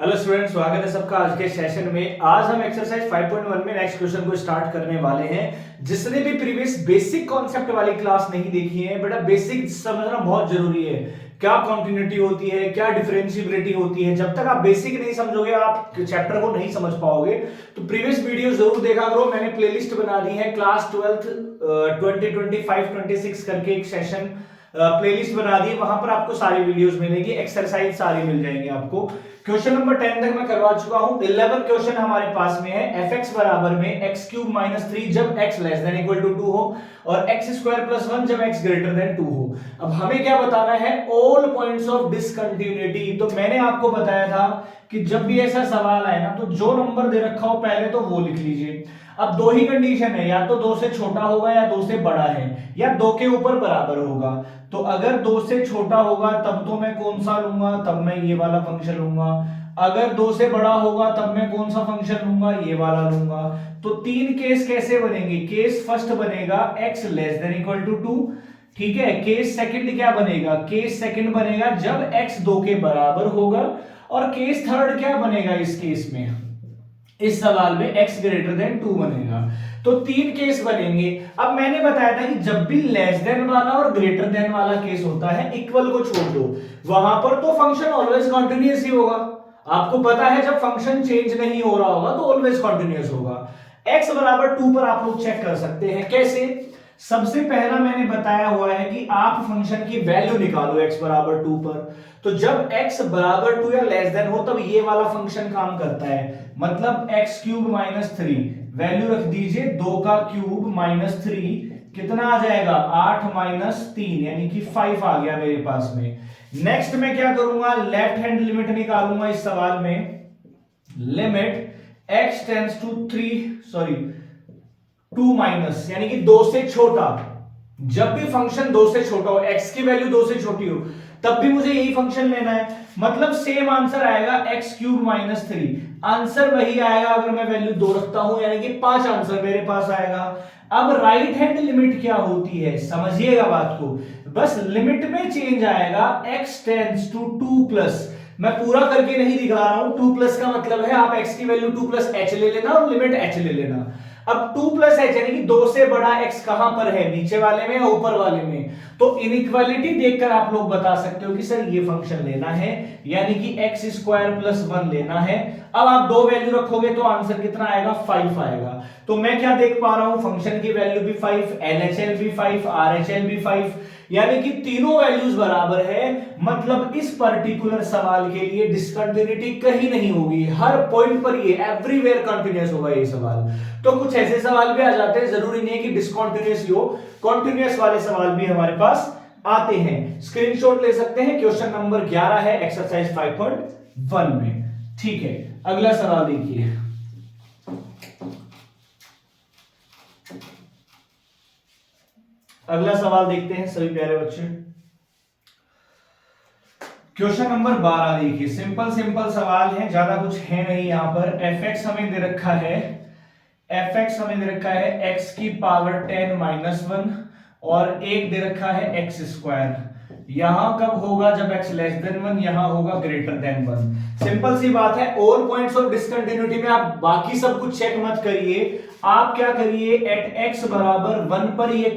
Hello student, स्वागत है सबका आज के सेशन में। आज हम एक्सरसाइज 5.1 में नेक्स्ट क्वेश्चन को स्टार्ट करने वाले हैं। जिसने भी प्रीवियस बेसिक कॉन्सेप्ट वाली क्लास नहीं देखी है, बेटा बेसिक समझना बहुत जरूरी है। क्या कॉन्टिन्यूटी होती है, क्या डिफरेंशिएबिलिटी होती है, जब तक आप बेसिक नहीं समझोगे आप चैप्टर को नहीं समझ पाओगे। तो प्रीवियस वीडियो जरूर देखा करो। मैंने प्लेलिस्ट बना दी है क्लास 12 2025-26 करके एक सेशन प्लेलिस्ट बना दी, वहां पर आपको सारी वीडियोस मिलेगी, एक्सरसाइज सारी मिल जाएंगी आपको। क्वेश्चन नंबर 10 तक मैं करवा चुका हूं। 11 क्वेश्चन हमारे पास में है। fx बराबर में x क्यूब माइनस 3 जब x less than equal to 2 हो और x स्क्वायर प्लस 1 जब x ग्रेटर देन 2 हो। अब हमें क्या बताना है? All points of discontinuity. तो मैंने आपको बताया था कि जब भी ऐसा सवाल आए ना, तो जो नंबर दे रखा हो पहले तो वो लिख लीजिए। अब दो ही कंडीशन है, या तो 2 से छोटा होगा या 2 से बड़ा है, या 2 के ऊपर बराबर होगा। तो अगर 2 से छोटा होगा तब तो मैं कौन सा लूंगा? तब मैं ये वाला फंक्शन लूंगा। अगर 2 से बड़ा होगा तब मैं कौन सा फंक्शन लूंगा? ये वाला लूंगा। तो तीन केस कैसे बनेंगे? केस फर्स्ट बनेगा x less than equal to 2, ठीक है। केस सेकंड क्या बनेगा? केस सेकंड बनेगा जब x 2 के बराबर होगा। और केस थर्ड क्या बनेगा इस केस में? इस सवाल में x ग्रेटर देन 2 बनेगा। तो तीन केस बनेंगे। अब मैंने बताया था कि जब भी लेस देन वाला और ग्रेटर देन वाला केस होता है, इक्वल को छोड़ दो, वहां पर तो फंक्शन ऑलवेज कॉन्टिन्यूअस ही होगा। आपको पता है जब फंक्शन चेंज नहीं हो रहा होगा तो ऑलवेज कॉन्टिन्यूअस होगा। x बराबर 2 पर आप लोग चेक कर सकते हैं। कैसे? सबसे पहला मैंने बताया हुआ है कि आप फंक्शन की वैल्यू निकालो x बराबर 2 पर। तो जब x बराबर 2 या लेस देन हो तब ये वाला फंक्शन काम करता है। मतलब x क्यूब माइनस 3, वैल्यू रख दीजिए 2 का क्यूब माइनस 3, कितना आ जाएगा? 8 माइनस 3 यानी कि 5 आ गया मेरे पास में। नेक्स्ट मैं क्या करूंगा? लेफ्ट हैंड लिमिट निकालूंगा इस सवाल में। Limit x tends to 2 minus यानी कि 2 से छोटा। जब भी फंक्शन 2 से छोटा हो, x की वैल्यू 2 से छोटी हो, तब भी मुझे यही फंक्शन लेना है। मतलब सेम आंसर आएगा x क्यूब माइनस 3। आंसर वही आएगा अगर मैं वैल्यू 2 रखता हूं, यानी कि 5 आंसर मेरे पास आएगा। अब राइट हैंड लिमिट क्या होती है समझिएगा बात को। बस लिमिट में चेंज आएगा। x टेंड्स टू 2 प्लस, मैं पूरा करके नहीं दिखा रहा हूं। 2 प्लस का मतलब है आप x की वैल्यू 2 प्लस h ले लेना और लिमिट h ले लेना। अब 2 प्लस एच यानी कि 2 से बड़ा x कहां पर है? नीचे वाले में या ऊपर वाले में? तो इनइक्वालिटी देखकर आप लोग बता सकते हो कि सर ये फंक्शन लेना है, यानी कि x स्क्वायर प्लस 1 लेना है। अब आप दो वैल्यू रखोगे तो आंसर कितना आएगा? 5 आएगा। तो मैं क्या देख पा रहा हूं? फंक्शन की वैल्यू भी 5, LHL भी 5, RHL भी 5, यानी कि तीनों वैल्यूज बराबर है। मतलब इस पर्टिकुलर सवाल के लिए डिसकंटिन्यूटी कहीं नहीं होगी, हर पॉइंट पर ये एवरीवेयर कंटिन्यूअस होगा ये सवाल। तो कुछ ऐसे सवाल भी आ जाते हैं, जरूरी नहीं है कि डिसकंटिन्यूअस ही हो, कॉन्टिन्यूअस वाले सवाल भी हमारे पास आते हैं। स्क्रीनशॉट ले सकते हैं। क्वेश्चन नंबर 11 है एक्सरसाइज 5.1 में, ठीक है। अगला सवाल देखिए। अगला सवाल देखते हैं सभी प्यारे बच्चे। क्वेश्चन नंबर 12 देखिए। सिंपल सिंपल सवाल है, ज्यादा कुछ है नहीं यहां पर। fx हमें दे रखा है, x की पावर 10 माइनस 1 और एक दे रखा है x स्क्वायर। यहां कब होगा? जब x लेस देन 1, यहां होगा ग्रेटर देन 1। सिंपल सी बात है। ऑल पॉइंट्स ऑफ डिसकंटिन्यूटी में आप बाकी सब कुछ चेक मत करिए, आप क्या करिए? एट x बराबर 1 पर ये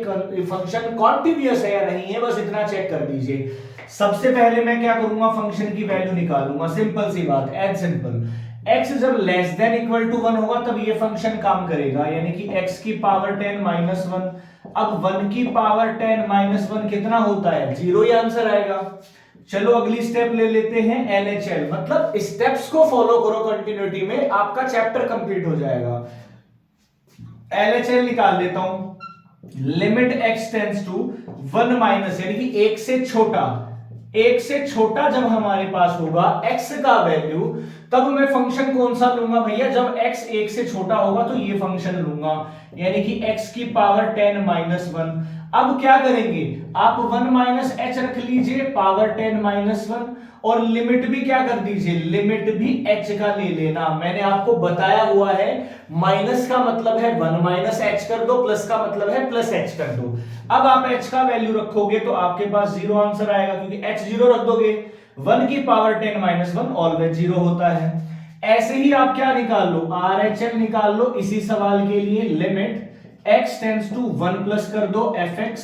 फंक्शन कॉन्टिन्यूअस है या नहीं है, बस इतना चेक कर दीजिए। सबसे पहले मैं क्या करूंगा? फंक्शन की वैल्यू निकालूंगा। सिंपल सी बात, एज सिंपल। x जब लेस देन इक्वल टू 1 होगा तब ये फंक्शन काम करेगा, यानी कि x की पावर 10 माइनस 1। अब 1 की पावर 10 माइनस 1 कितना होता है? 0 ही आंसर आएगा। चलो अगली स्टेप ले लेते हैं, LHL। मतलब स्टेप्स को फॉलो करो कंटिन्यूटी में, आपका चैप्टर कंप्लीट हो जाएगा। LHL निकाल लेता हूं। Limit x tends to 1 minus यानी कि 1 से छोटा, 1 से छोटा जब हमारे पास होगा x का वैल्यू, तब मैं फंक्शन कौन सा लूंगा भैया? जब x 1 से छोटा होगा तो ये फंक्शन लूंगा, यानी कि x की पावर 10 माइनस 1। अब क्या करेंगे? आप 1 माइनस h रख लीजिए, पावर 10 माइनस 1, और लिमिट भी क्या कर दीजिए? लिमिट भी h का ले लेना। मैंने आपको बताया हुआ है, माइनस का मतलब है 1 माइनस h कर दो, प्लस का मतलब है प्लस h कर दो। अब आप h का वैल्यू रखोगे तो आपके पास 0 आंसर आएगा, क्योंकि h 0 रख दोगे 1 की पावर 10 माइनस 1 ऑलवेज 0 होता है। ऐसे ही आप क्या निकाल लो, RHL निकाल लो इसी सवाल के लिए। Limit x tends to 1 plus कर दो fx।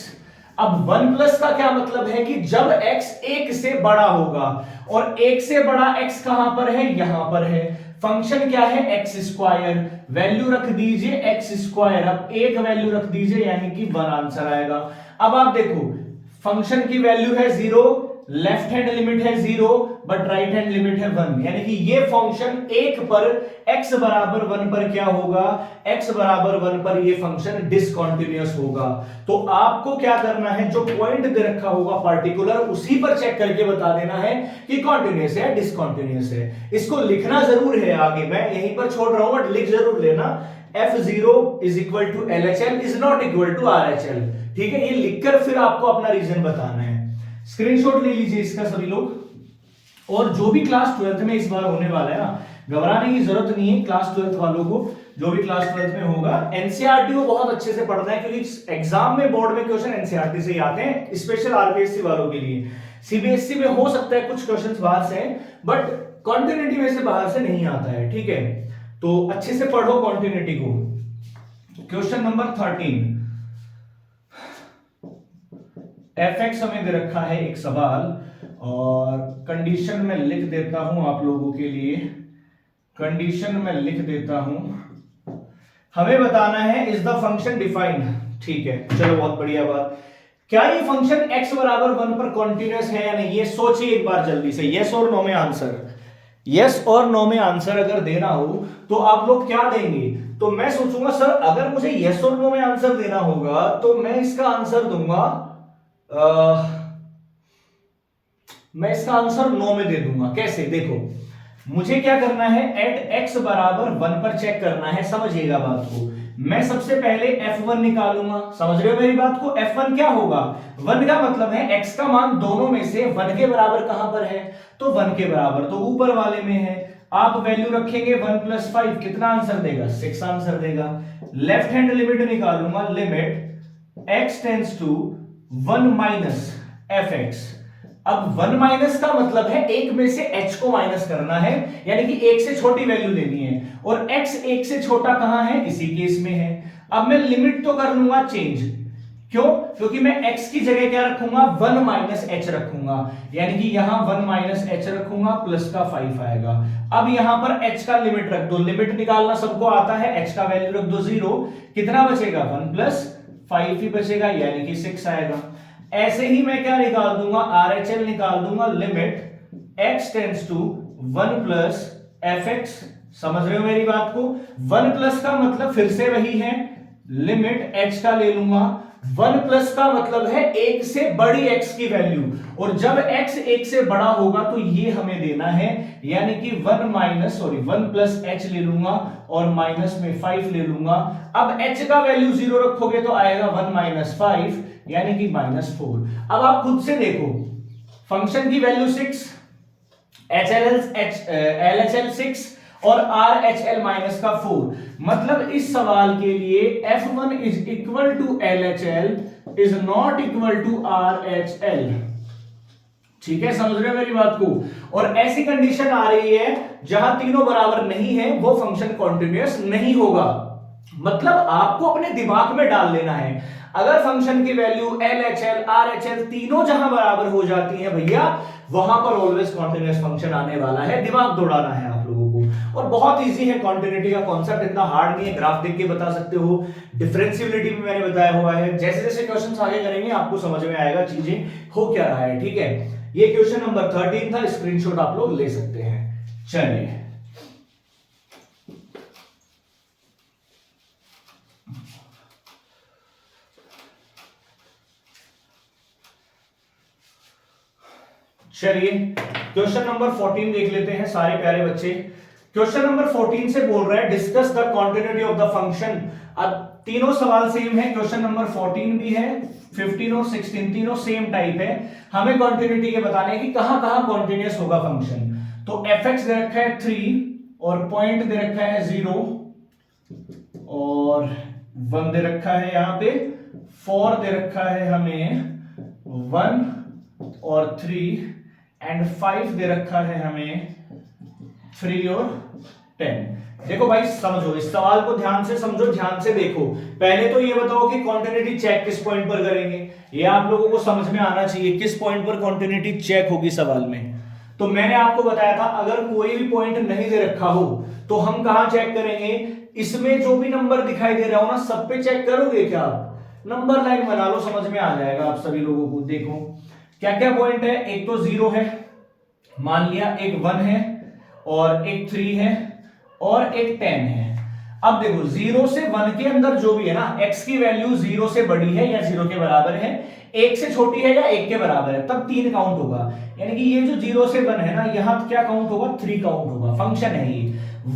अब 1 प्लस का क्या मतलब है कि जब x 1 से बड़ा होगा, और 1 से बड़ा x कहां पर है, यहां पर है। फंक्शन क्या है, एक्स स्क्वायर, वैल्यू रख दीजिए एक्स स्क्वायर। अब एक वैल्यू रख दीजिए यानी कि 1 आंसर आएगा। अब आप देखो फंक्शन की वैल्यू है 0, लेफ्ट हैंड लिमिट है 0 बट राइट हैंड लिमिट है 1, यानी कि ये फंक्शन 1 पर x बराबर 1 पर क्या होगा, x बराबर 1 पर ये फंक्शन डिसकंटीन्यूअस होगा। तो आपको क्या करना है, जो पॉइंट दे रखा होगा पार्टिकुलर, उसी पर चेक करके बता देना है कि कंटीन्यूअस है डिसकंटीन्यूअस है। इसको लिखना जरूर है आगे, मैं यहीं पर छोड़ रहा हूं बट लिख जरूर लेना। F0 is equal to LHL is not equal to RHL। ठीक है, ये लिखकर फिर आपको अपना रीजन बताना है। स्क्रीनशॉट ले लीजिए इसका सभी लोग। और जो भी क्लास 12th में इस बार होने वाला है ना, घबराने की जरूरत नहीं है। क्लास 12th वालों को, जो भी क्लास 12th में होगा, एनसीईआरटी को बहुत अच्छे से पढ़ना है, क्योंकि एग्जाम में बोर्ड में क्वेश्चन एनसीईआरटी से ही आते हैं, स्पेशल आरपीएससी वालों के लिए। सीबीएसई में हो सकता है कुछ क्वेश्चंस बाहर से, बट कॉन्टिन्यूटी में से बाहर से नहीं आता है। ठीक है, तो अच्छे से पढ़ो कॉन्टिन्यूटी को। क्वेश्चन नंबर 13, fx हमें दे रखा है एक सवाल, और कंडीशन में लिख देता हूं आप लोगों के लिए। कंडीशन में लिख देता हूं, हमें बताना है इज द फंक्शन डिफाइंड। ठीक है, चलो बहुत बढ़िया बात। क्या ये फंक्शन x बराबर 1 पर कॉन्टिन्यूअस है या नहीं, ये सोचिए एक बार जल्दी से। यस और नो में आंसर, यस और नो में आंसर अगर देना हो तो आप लोग क्या देंगे। तो मैं सोचूंगा सर अगर मुझे यस और नो में आंसर देना होगा तो मैं इसका आंसर दूंगा, मैं इसका आंसर 9 में दे दूंगा। कैसे, देखो मुझे क्या करना है, एट x बराबर 1 पर चेक करना है। समझिएगा बात को, मैं सबसे पहले f1 निकालूंगा। समझ रहे हो मेरी बात को, f1 क्या होगा, 1 का मतलब है x का मान दोनों में से 1 के बराबर कहां पर है, तो 1 के बराबर तो ऊपर वाले में है। आप वैल्यू रखेंगे 1 + 5, कितना आंसर देगा, 6 आंसर देगा। लेफ्ट हैंड लिमिट निकालूंगा, limit x tends to 1 minus fx। अब 1 माइनस का मतलब है एक में से h को माइनस करना है, यानी कि एक से छोटी वैल्यू लेनी है, और x एक से छोटा कहां है, इसी केस में है। अब मैं लिमिट तो कर लूंगा चेंज, क्यों, क्योंकि मैं x की जगह क्या रखूंगा, 1 माइनस h रखूंगा, यानी कि यहां 1 माइनस h रखूंगा, प्लस का 5 आएगा। अब यहां पर h का लिमिट रख दो, लिमिट निकालना सबको आता है, h का वैल्यू रख दो 0, कितना बचेगा, 1 + 5 ही बचेगा, यानी कि 6 आएगा। ऐसे ही मैं क्या निकाल दूंगा, RHL निकाल दूंगा, limit x tends to 1 + fx। समझ रहे हो मेरी बात को, 1 प्लस का मतलब फिर से वही है, लिमिट h का ले लूंगा, 1 प्लस का मतलब है एक से बड़ी x की वैल्यू, और जब x एक से बड़ा होगा तो ये हमें देना है, यानी कि 1 + h ले लूंगा और माइनस में 5 ले लूंगा। अब h का वैल्यू 0 रखोगे तो आएगा 1 - 5, यानी कि -4। अब आप खुद से देखो, फंक्शन की वैल्यू 6, LHL 6 और RHL माइनस का 4, मतलब इस सवाल के लिए F1 is equal to LHL is not equal to RHL। ठीक है, समझ रहे हो मेरी बात को। और ऐसी कंडीशन आ रही है जहां तीनों बराबर नहीं है, वो फंक्शन कॉन्टिन्यूअस नहीं होगा। मतलब आपको अपने दिमाग में डाल लेना है, अगर फंक्शन की वैल्यू LHL RHL तीनों जहां बराबर हो जाती है भैया, वहां पर ऑलवेज कॉन्टिन्यूअस फंक्शन आने वाला है। दिमाग दौड़ाना है आप लोगों को, और बहुत इजी है कॉन्टिन्यूटी का कॉन्सेप्ट, इतना हार्ड नहीं है, ग्राफ देख के बता सकते हो। डिफरेंशियबिलिटी में मैंने बताया हुआ है, जैसे जैसे क्वेश्चन आगे करेंगे आपको समझ में आएगा चीजें हो क्या रहा है। ठीक है, ये क्वेश्चन नंबर 13 था, स्क्रीनशॉट आप लोग ले सकते हैं। चलिए चलिए क्वेश्चन नंबर 14 देख लेते हैं सारे प्यारे बच्चे। क्वेश्चन नंबर 14 से बोल रहा है discuss the continuity of the function. अब तीनों सवाल सेम है, क्वेश्चन नंबर 14 भी है, 15 और 16 तीनों सेम टाइप है। हमें कॉन्टिन्यूटी के बताने की कहां कहां कॉन्टिन्यूअस होगा फंक्शन। तो fx दे रखा है 3 और पॉइंट दे रखा है 0 और 1 दे रखा है, यहां पे 4 दे रखा है हमें 1 और 3, एंड 5 दे रखा है हमें 3 और 10। देखो भाई समझो, इस सवाल को ध्यान से समझो, ध्यान से देखो। पहले तो ये बताओ कि कॉन्टिन्यूटी चेक किस पॉइंट पर करेंगे, ये आप लोगों को समझ में आना चाहिए किस पॉइंट पर कॉन्टिन्यूटी चेक होगी सवाल में। तो मैंने आपको बताया था अगर कोई भी पॉइंट नहीं दे रखा हो तो हम कहां चेक करेंगे, इसमें जो भी नंबर दिखाई दे रहा हो ना सब पे चेक करोगे क्या आप, नंबर लाइन बना लो, समझ में आ जाएगा आप सभी लोगों को। देखो क्या क्या पॉइंट है, एक तो 0 है, मान लिया एक 1 है और एक 3 है और एक 10 है। अब देखो 0 से 1 के अंदर जो भी है ना, x की वैल्यू 0 से बड़ी है या 0 के बराबर है, 1 से छोटी है या 1 के बराबर है, तब 3 काउंट होगा। यानी कि ये जो 0 से 1 है ना, यहां क्या काउंट होगा, 3 काउंट होगा। फंक्शन है ये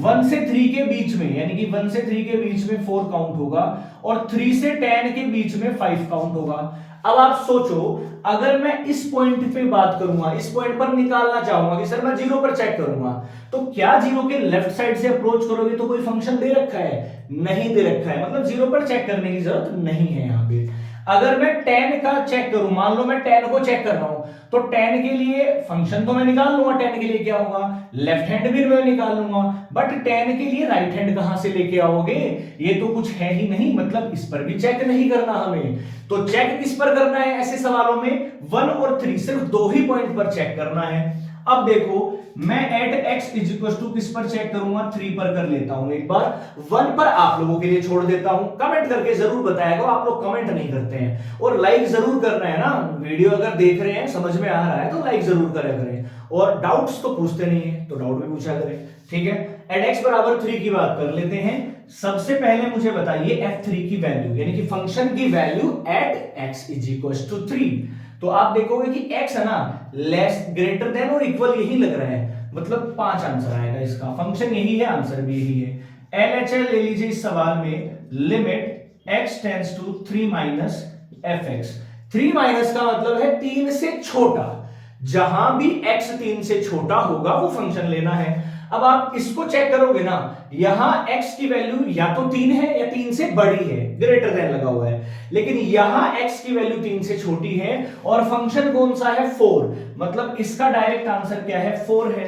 1 से 3 के बीच में, यानी कि 1 से 3 के बीच में 4 काउंट होगा और 3 से 10 के बीच में 5 काउंट होगा। अब आप सोचो अगर मैं इस पॉइंट पे बात करूंगा, इस पॉइंट पर निकालना चाहूंगा कि सर मैं 0 पर चेक करूंगा, तो क्या 0 के लेफ्ट साइड से अप्रोच करोगे तो कोई फंक्शन दे रखा है, नहीं दे रखा है, मतलब 0 पर चेक करने की जरूरत नहीं है यहां पे। अगर मैं 10 का चेक करूं, मान लो मैं 10 को चेक कर रहा हूं, तो 10 के लिए फंक्शन तो मैं निकाल लूंगा, 10 के लिए क्या होगा, लेफ्ट हैंड भी मैं निकाल लूंगा, बट 10 के लिए राइट हैंड कहां से लेके आओगे, ये तो कुछ है ही नहीं, मतलब इस पर भी चेक नहीं करना हमें। तो चेक किस पर करना है ऐसे सवालों में, 1 और 3 सिर्फ दो ही पॉइंट पर चेक करना है। अब देखो मैं at x is equal to किस पर चेक करूंगा, 3 पर कर लेता हूं एक बार, 1 पर आप लोगों के लिए छोड़ देता हूं। कमेंट करके जरूर बताएगा, आप लोग कमेंट नहीं करते हैं, और लाइक जरूर करना है ना, वीडियो अगर देख रहे हैं समझ में आ रहा है तो लाइक जरूर करें करें, और डाउट्स तो पूछते नहीं है तो डाउट भी पूछा करें, ठीक है। एट x बराबर 3 की बात कर लेते हैं। सबसे पहले मुझे बताइए f3 की वैल्यू, यानी कि फंक्शन की value at x is equal to 3। तो आप देखोगे कि x है ना लेस ग्रेटर देन और इक्वल यही लग रहा है, मतलब 5 आंसर आएगा इसका, फंक्शन यही है, आंसर भी यही है। LHL ले लीजिए इस सवाल में, limit x tends to 3 minus fx। 3 minus का मतलब है 3 से छोटा, जहां भी x 3 से छोटा होगा वो फंक्शन लेना है। अब आप इसको चेक करोगे ना, यहां x की वैल्यू या तो 3 है या 3 से बड़ी है, ग्रेटर देन लगा हुआ है, लेकिन यहां x की वैल्यू 3 से छोटी है और फंक्शन कौन सा है, 4, मतलब इसका डायरेक्ट आंसर क्या है, 4 है।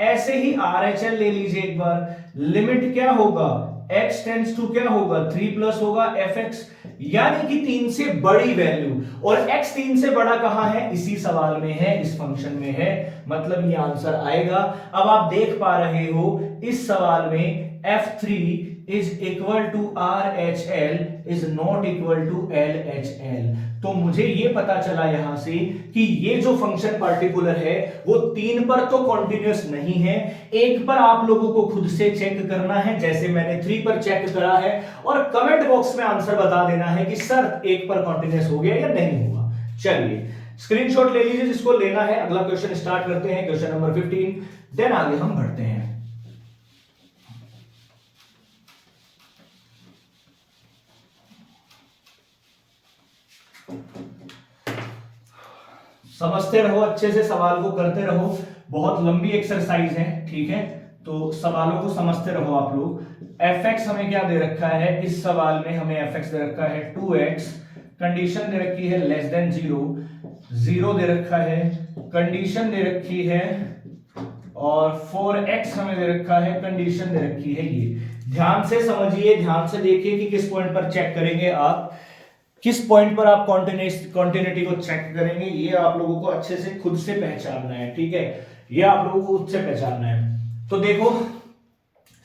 ऐसे ही RHL ले लीजिए एक बार, लिमिट क्या होगा, x टेंड्स टू क्या होगा, 3 प्लस होगा fx, यानी कि 3 से बड़ी वैल्यू, और x 3 से बड़ा कहां है, इसी सवाल में है, इस फंक्शन में है, मतलब ये आंसर आएगा। अब आप देख पा रहे हो इस सवाल में f3 is equal to RHL is not equal to LHL। तो मुझे ये पता चला यहां से कि ये जो फंक्शन पार्टिकुलर है वो 3 पर तो कॉन्टिन्यूअस नहीं है, 1 पर आप लोगों को खुद से चेक करना है, जैसे मैंने 3 पर चेक करा है, और कमेंट बॉक्स में आंसर बता देना है कि सर 1 पर कॉन्टिन्यूअस हो गया या नहीं हुआ। चलिए स्क्रीनशॉट ले लीजिए जिसको लेना है। अगला क्वेश्चन स्टार्ट करते हैं, क्वेश्चन नंबर 15, देन आगे हम बढ़ते हैं। समझते रहो, अच्छे से सवाल को करते रहो, बहुत लंबी एक्सरसाइज है, ठीक है, तो सवालों को समझते रहो आप लोग। fx हमें क्या दे रखा है, इस सवाल में हमें fx दे रखा है 2x, कंडीशन दे रखी है लेस देन 0, 0 दे रखा है, कंडीशन दे रखी है, और 4x हमें दे रखा है, कंडीशन दे रखी है ये। ध्यान से समझिए, ध्यान से देखिए कि किस पॉइंट पर चेक करेंगे आप, किस पॉइंट पर आप कॉन्टिन्यूटी को चेक करेंगे, ये आप लोगों को अच्छे से खुद से पहचानना है, ठीक है, ये आप लोगों को खुद से पहचानना है। तो देखो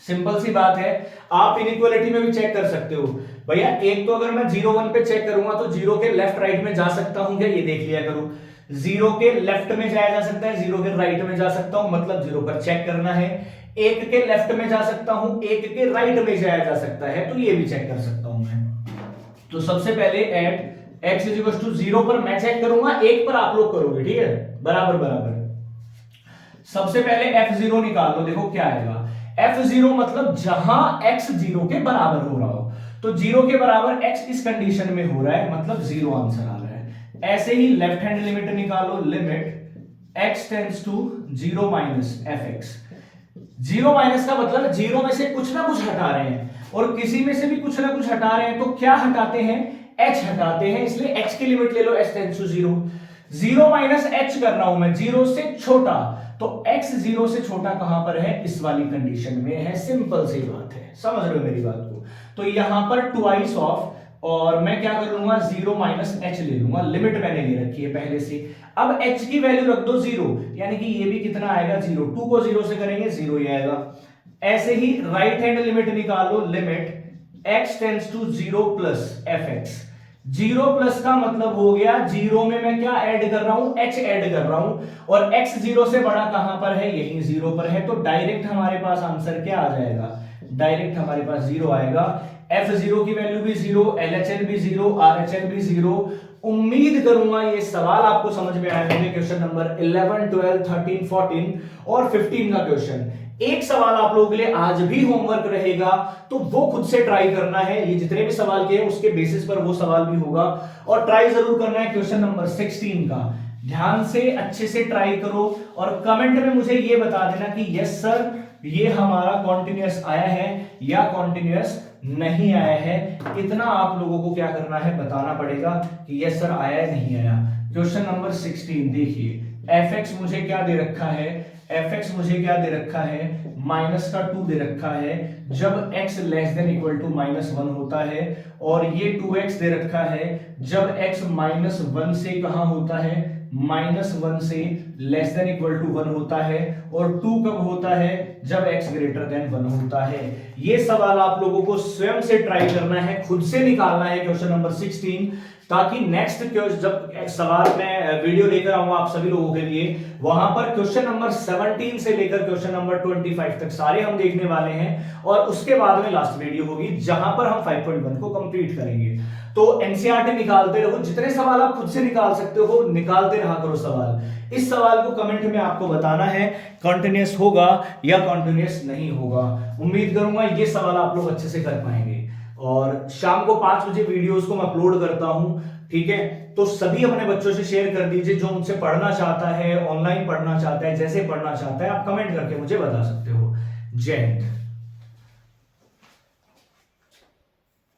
सिंपल सी बात है, आप इनइक्वालिटी में भी चेक कर सकते हो भैया। एक तो अगर मैं 0 1 पे चेक करूंगा तो 0 के लेफ्ट राइट में जा सकता हूं क्या, ये देख लिया करो, 0 के लेफ्ट में जाया जा सकता है, 0 के राइट में जा सकता हूं, मतलब 0 पर चेक करना है। 1 के लेफ्ट में जा सकता हूं, 1 के राइट में जाया जा सकता है, तो ये भी चेक कर सकता हूं मैं। तो सबसे पहले at x is equal to 0 पर मैं चेक करूंगा, 1 पर आप लोग करोगे, ठीक है, बराबर बराबर। सबसे पहले f0 निकाल लो, देखो क्या आएगा, f0 मतलब जहां x 0 के बराबर हो रहा हो, तो 0 के बराबर x इस कंडीशन में हो रहा है, मतलब 0 आंसर आ रहा है। ऐसे ही लेफ्ट हैंड लिमिट निकालो, limit x tends to 0 minus fx। 0 minus का मतलब 0 में से कुछ ना कुछ हटा रहे हैं, और किसी में से भी कुछ ना कुछ हटा रहे हैं, तो क्या हटाते हैं, h हटाते हैं, इसलिए x की लिमिट ले लो, h tends to 0। 0 minus h कर रहा हूं मैं, 0 से छोटा, तो x 0 से छोटा कहां पर है, इस वाली कंडीशन में है। सिंपल सी बात है, समझ रहे हो मेरी बात को। तो यहां पर ट्वाइस ऑफ, और मैं क्या कर लूंगा, 0 माइनस एच ले लूंगा, लिमिट मैंने ले रखी है पहले से। अब h की वैल्यू रख दो 0, यानी कि ये भी कितना आएगा 0, 2 को 0 से करेंगे 0 ही आएगा। ऐसे ही राइट हैंड लिमिट निकालो, limit x tends to 0 plus fx। 0 plus का मतलब हो गया 0 में मैं क्या ऐड कर रहा हूं, h ऐड कर रहा हूं, और x 0 से बड़ा कहां पर है, यही 0 पर है। तो डायरेक्ट हमारे पास आंसर क्या आ जाएगा, डायरेक्ट हमारे पास 0 आएगा। f0 की वैल्यू भी 0, LHL भी 0, RHL भी 0। उम्मीद करूंगा ये सवाल आपको समझ में आए होंगे। क्वेश्चन नंबर 11, 12, 13, 14 और 15 का क्वेश्चन। एक सवाल आप लोगों के लिए आज भी होमवर्क रहेगा, तो वो खुद से ट्राई करना है। ये जितने भी सवाल किए उसके बेसिस पर वो सवाल भी होगा, और ट्राई जरूर करना है क्वेश्चन नंबर 16 का। ध्यान से अच्छे से ट्राई करो, और कमेंट में मुझे ये बता देना कि यस सर ये हमारा कॉन्टिन्यूअस आया है या कॉन्टिन्यूअस नहीं आया है। इतना आप लोगों को क्या करना है, बताना पड़ेगा कि यस सर आया है नहीं आया। क्वेश्चन नंबर 16 देखिए, fx मुझे क्या दे रखा है, fx मुझे क्या दे रखा है, माइनस का 2 दे रखा है जब x less than equal to -1 होता है, और ये 2x दे रखा है जब x -1 से कहां होता है, -1 से लेस देन इक्वल टू 1 होता है, और 2 कब होता है, जब x ग्रेटर देन 1 होता है। ये सवाल आप लोगों को स्वयं से ट्राई करना है, खुद से निकालना है क्वेश्चन नंबर 16, ताकि नेक्स्ट जब सवाल में वीडियो लेकर आऊंगा आप सभी लोगों के लिए, वहां पर क्वेश्चन नंबर 17 से लेकर क्वेश्चन नंबर 25 तक सारे हम देखने वाले हैं, और उसके बाद में लास्ट वीडियो होगी जहां पर हम 5.1 को कंप्लीट करेंगे। तो एनसीईआरटी निकालते रहो, जितने सवाल आप खुद से निकाल सकते हो निकालते रहा करो सवाल। इस सवाल को कमेंट में आपको बताना है कॉन्टिन्यूअस होगा या कॉन्टिन्यूअस नहीं होगा। उम्मीद करूंगा ये सवाल आप लोग अच्छे से कर पाएंगे, और शाम को 5 बजे वीडियोस को मैं अपलोड करता हूं, ठीक है। तो सभी अपने बच्चों से शेयर कर दीजिए, जो मुझसे पढ़ना चाहता है, ऑनलाइन पढ़ना चाहता है, जैसे पढ़ना चाहता है, आप कमेंट करके मुझे बता सकते हो। जय हिंद।